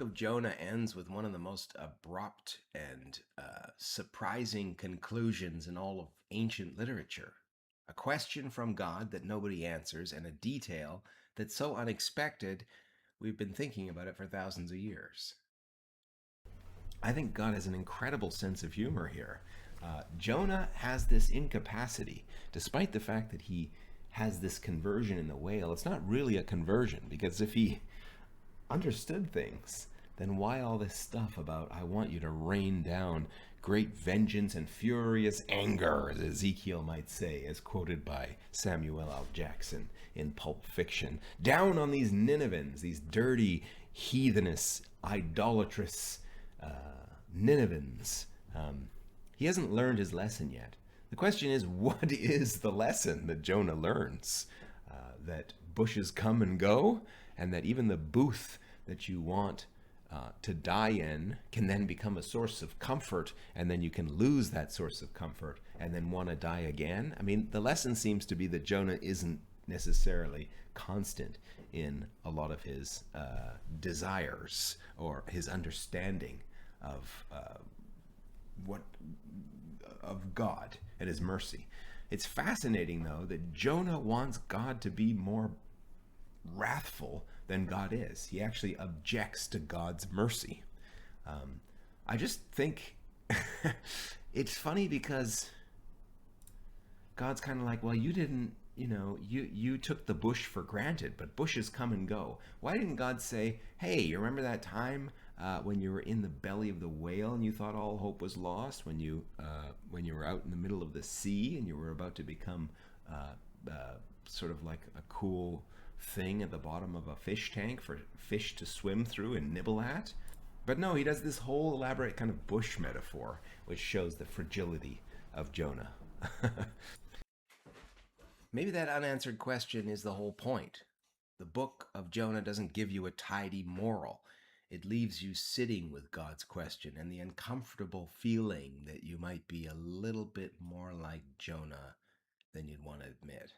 of Jonah ends with one of the most abrupt and surprising conclusions in all of ancient literature. A question from God that nobody answers, and a detail that's so unexpected we've been thinking about it for thousands of years. I think God has an incredible sense of humor here. Jonah has this incapacity, despite the fact that he has this conversion in the whale. It's not really a conversion, because if he understood things, then why all this stuff about, I want you to rain down great vengeance and furious anger, as Ezekiel might say, as quoted by Samuel L. Jackson in Pulp Fiction, down on these Ninevans, these dirty, heathenous, idolatrous Ninevans. He hasn't learned his lesson yet. The question is, what is the lesson that Jonah learns? That bushes come and go, and that even the booth that you want to die in can then become a source of comfort, and then you can lose that source of comfort and then want to die again. I mean, the lesson seems to be that Jonah isn't necessarily constant in a lot of his desires or his understanding of what of God and his mercy. It's fascinating, though, that Jonah wants God to be more wrathful than God is. He actually objects to God's mercy. I just think it's funny because God's kind of like, well, you didn't, you took the bush for granted, but bushes come and go. Why didn't God say, hey, you remember that time when you were in the belly of the whale and you thought all hope was lost, when you were out in the middle of the sea and you were about to become sort of like a cool thing at the bottom of a fish tank for fish to swim through and nibble at? But no, he does this whole elaborate kind of bush metaphor, which shows the fragility of Jonah. Maybe that unanswered question is the whole point. The book of Jonah doesn't give you a tidy moral. It leaves you sitting with God's question and the uncomfortable feeling that you might be a little bit more like Jonah than you'd want to admit.